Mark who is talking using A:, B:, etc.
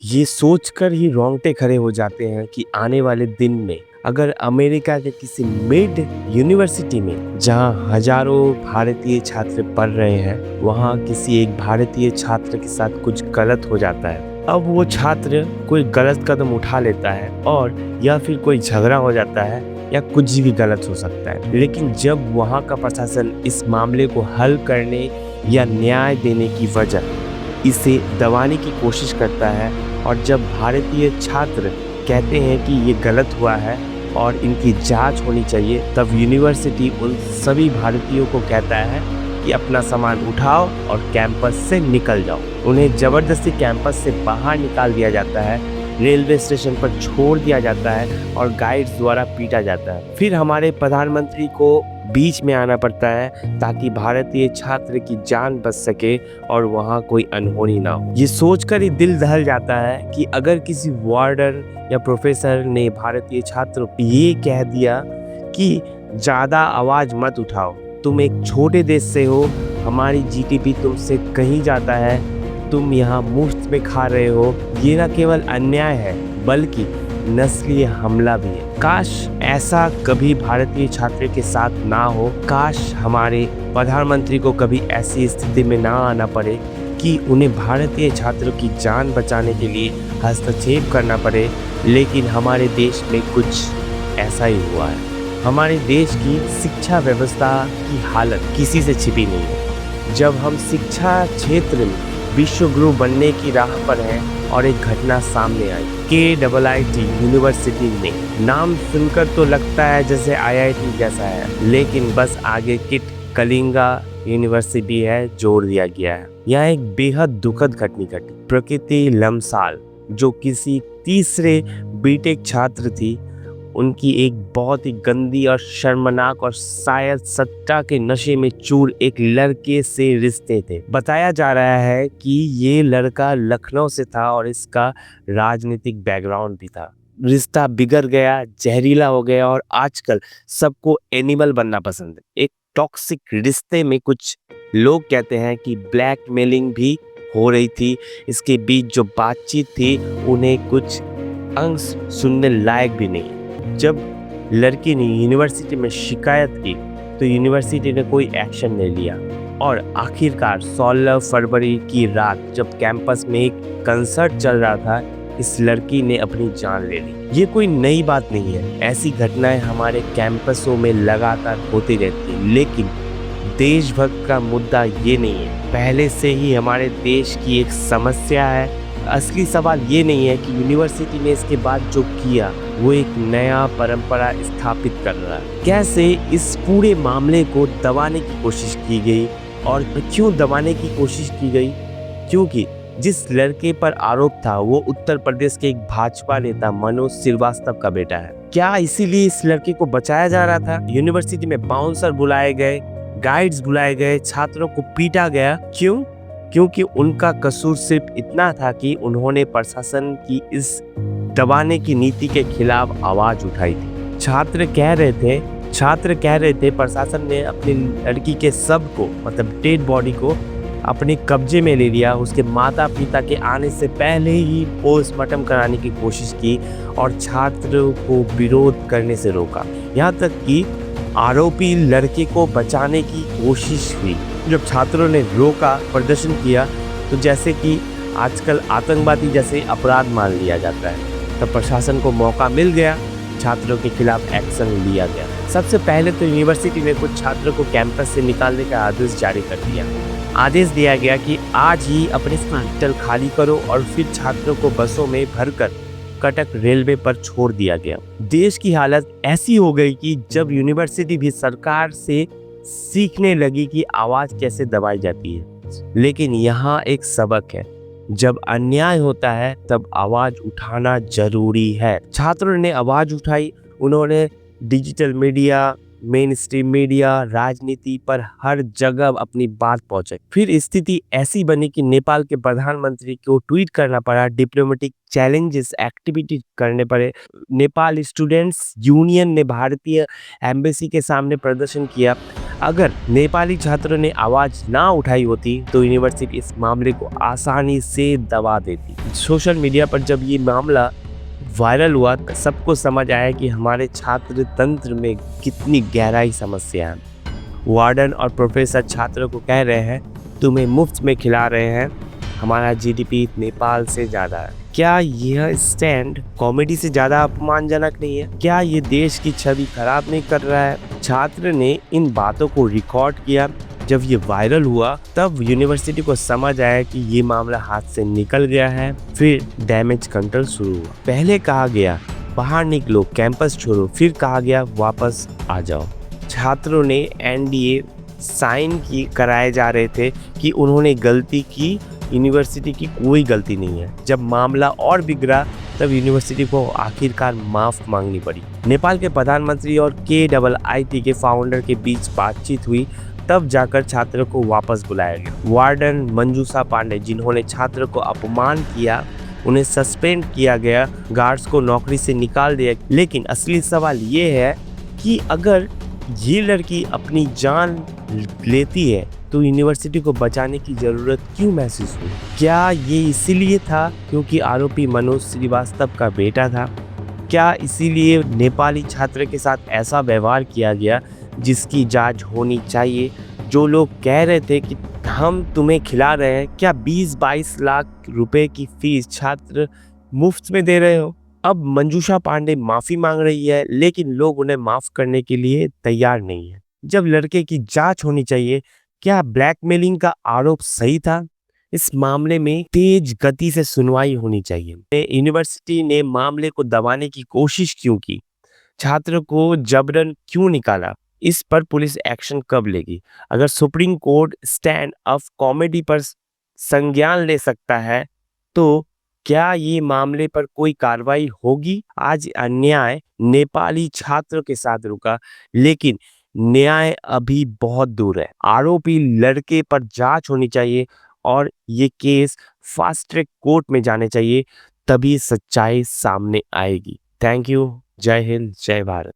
A: ये सोचकर ही रोंगटे खड़े हो जाते हैं कि आने वाले दिन में अगर अमेरिका के किसी मिड यूनिवर्सिटी में जहां हजारों भारतीय छात्र पढ़ रहे हैं वहां किसी एक भारतीय छात्र के साथ कुछ गलत हो जाता है। अब वो छात्र कोई गलत कदम उठा लेता है और या फिर कोई झगड़ा हो जाता है या कुछ भी गलत हो सकता है, लेकिन जब वहाँ का प्रशासन इस मामले को हल करने या न्याय देने की वजह इसे दबाने की कोशिश करता है और जब भारतीय छात्र कहते हैं कि ये गलत हुआ है और इनकी जांच होनी चाहिए, तब यूनिवर्सिटी उन सभी भारतीयों को कहता है कि अपना सामान उठाओ और कैंपस से निकल जाओ। उन्हें ज़बरदस्ती कैंपस से बाहर निकाल दिया जाता है, रेलवे स्टेशन पर छोड़ दिया जाता है और गाइड्स द्वारा पीटा जाता है। फिर हमारे प्रधानमंत्री को बीच में आना पड़ता है ताकि भारतीय छात्र की जान बच सके और वहाँ कोई अनहोनी ना हो। ये सोचकर ही दिल दहल जाता है कि अगर किसी वार्डन या प्रोफेसर ने भारतीय छात्रों को ये कह दिया कि ज़्यादा आवाज़ मत उठाओ, तुम एक छोटे देश से हो, हमारी जीडीपी तुमसे कहीं ज़्यादा है, तुम यहाँ मुफ्त में खा रहे हो, ये न केवल अन्याय है बल्कि नस्लीय हमला भी है। काश ऐसा कभी भारतीय छात्र के साथ ना हो। काश हमारे प्रधानमंत्री को कभी ऐसी स्थिति में ना आना पड़े कि उन्हें भारतीय छात्रों की जान बचाने के लिए हस्तक्षेप करना पड़े, लेकिन हमारे देश में कुछ ऐसा ही हुआ है। हमारे देश की शिक्षा व्यवस्था की हालत किसी से छिपी नहीं है। जब हम शिक्षा क्षेत्र में विश्व गुरु बनने की राह पर हैं और एक घटना सामने आई। KIIT यूनिवर्सिटी में नाम सुनकर तो लगता है जैसे IIT जैसा है, लेकिन बस आगे किट कलिंगा यूनिवर्सिटी है जोड़ दिया गया है। यह एक बेहद दुखद घटना घटी। प्रकृति लम्साल जो किसी तीसरे बीटेक छात्र थी, उनकी एक बहुत ही गंदी और शर्मनाक और शायद सट्टा के नशे में चूर एक लड़के से रिश्ते थे। बताया जा रहा है कि ये लड़का लखनऊ से था और इसका राजनीतिक बैकग्राउंड भी था। रिश्ता बिगड़ गया, जहरीला हो गया और आजकल सबको एनिमल बनना पसंद है। एक टॉक्सिक रिश्ते में कुछ लोग कहते हैं कि ब्लैकमेलिंग भी हो रही थी। इसके बीच जो बातचीत थी उन्हें कुछ अंश सुनने लायक भी नहीं। जब लड़की ने यूनिवर्सिटी में शिकायत की तो यूनिवर्सिटी ने कोई एक्शन नहीं लिया और आखिरकार 16 फरवरी की रात जब कैंपस में एक कंसर्ट चल रहा था, इस लड़की ने अपनी जान ले ली। ये कोई नई बात नहीं है, ऐसी घटनाएं हमारे कैंपसों में लगातार होती रहती हैं, लेकिन देशभक्त का मुद्दा ये नहीं है। पहले से ही हमारे देश की एक समस्या है। असली सवाल ये नहीं है कि यूनिवर्सिटी ने इसके बाद जो किया वो एक नया परंपरा स्थापित कर रहा है। कैसे इस पूरे मामले को दबाने की कोशिश की गई और क्यों दबाने की कोशिश की गई? क्योंकि जिस लड़के पर आरोप था वो उत्तर प्रदेश के एक भाजपा नेता मनोज श्रीवास्तव का बेटा है। क्या इसीलिए इस लड़के को बचाया जा रहा था? यूनिवर्सिटी में बाउंसर बुलाए गए, गाइड्स बुलाए गए, छात्रों को पीटा गया। क्यों? क्योंकि उनका कसूर सिर्फ इतना था कि उन्होंने प्रशासन की इस दबाने की नीति के खिलाफ आवाज उठाई थी। छात्र कह रहे थे प्रशासन ने अपनी लड़की के शव को, मतलब डेड बॉडी को अपने कब्जे में ले लिया। उसके माता पिता के आने से पहले ही पोस्टमार्टम कराने की कोशिश की और छात्रों को विरोध करने से रोका। यहाँ तक कि आरोपी लड़के को बचाने की कोशिश हुई। जब छात्रों ने रोका, प्रदर्शन किया, तो जैसे कि आजकल आतंकवादी जैसे अपराध मान लिया जाता है, तब प्रशासन को मौका मिल गया, छात्रों के खिलाफ एक्शन लिया गया। सबसे पहले तो यूनिवर्सिटी ने कुछ छात्रों को कैंपस से निकालने का आदेश जारी कर दिया। आदेश दिया गया कि आज ही अपने हॉस्टल खाली करो और फिर छात्रों को बसों में भरकर कटक रेलवे पर छोड़ दिया गया। देश की हालत ऐसी हो गई कि जब यूनिवर्सिटी भी सरकार से सीखने लगी कि आवाज कैसे दबाई जाती है। लेकिन यहाँ एक सबक है, जब अन्याय होता है तब आवाज उठाना जरूरी है। छात्रों ने आवाज उठाई, उन्होंने digital media, main stream media, राजनीति पर हर जगह अपनी बात पहुंचाई। फिर स्थिति ऐसी बनी कि नेपाल के प्रधानमंत्री को ट्वीट करना पड़ा, डिप्लोमेटिक चैलेंजेस एक्टिविटी करने पड़े। नेपाल स्टूडेंट्स यूनियन ने भारतीय एम्बेसी के सामने प्रदर्शन किया। अगर नेपाली छात्रों ने आवाज ना उठाई होती तो यूनिवर्सिटी इस मामले को आसानी से दबा देती। सोशल मीडिया पर जब ये मामला वायरल हुआ तो सबको समझ आया कि हमारे छात्र तंत्र में कितनी गहराई समस्या है। वार्डन और प्रोफेसर छात्रों को कह रहे हैं तुम्हें मुफ्त में खिला रहे हैं, हमारा जीडीपी नेपाल से ज़्यादा है। क्या यह स्टैंड कॉमेडी से ज़्यादा अपमानजनक नहीं है? क्या ये देश की छवि खराब नहीं कर रहा है? छात्र ने इन बातों को रिकॉर्ड किया। जब ये वायरल हुआ तब यूनिवर्सिटी को समझ आया कि ये मामला हाथ से निकल गया है। फिर डैमेज कंट्रोल शुरू हुआ। पहले कहा गया बाहर निकलो, कैंपस छोड़ो, फिर कहा गया वापस आ जाओ। छात्रों ने एनडीए साइन कराए जा रहे थे कि उन्होंने गलती की, यूनिवर्सिटी की कोई गलती नहीं है। जब मामला और बिगड़ा तब यूनिवर्सिटी को आखिरकार माफ़ मांगनी पड़ी। नेपाल के प्रधानमंत्री और KIIT के फाउंडर के बीच बातचीत हुई, तब जाकर छात्रों को वापस बुलाया गया। वार्डन मंजूषा पांडे जिन्होंने छात्रों को अपमान किया उन्हें सस्पेंड किया गया, गार्ड्स को नौकरी से निकाल दिया। लेकिन असली सवाल ये है कि अगर ये लड़की अपनी जान लेती है तो यूनिवर्सिटी को बचाने की ज़रूरत क्यों महसूस हुई? क्या ये इसीलिए था क्योंकि आरोपी मनोज श्रीवास्तव का बेटा था? क्या इसीलिए नेपाली छात्र के साथ ऐसा व्यवहार किया गया जिसकी जांच होनी चाहिए? जो लोग कह रहे थे कि हम तुम्हें खिला रहे हैं, क्या 20-22 लाख रुपए की फीस छात्र मुफ्त में दे रहे हो? अब मंजूषा पांडे माफ़ी मांग रही है, लेकिन लोग उन्हें माफ़ करने के लिए तैयार नहीं है। जब लड़के की जांच होनी चाहिए, क्या ब्लैकमेलिंग का आरोप सही था? इस मामले में तेज गति से सुनवाई होनी चाहिए। यूनिवर्सिटी ने मामले को दबाने की कोशिश क्यों की? छात्र को जबरन क्यों निकाला? इस पर पुलिस एक्शन कब लेगी? अगर supreme court stand up comedy पर संज्ञान ले सकता है तो क्या ये मामले पर कोई कार्रवाई होगी? आज अन्याय नेपाली छात्रों के साथ रुका, लेकिन न्याय अभी बहुत दूर है। आरोपी लड़के पर जांच होनी चाहिए और ये केस फास्ट ट्रैक कोर्ट में जाने चाहिए, तभी सच्चाई सामने आएगी। Thank you. जय हिंद, जय भारत।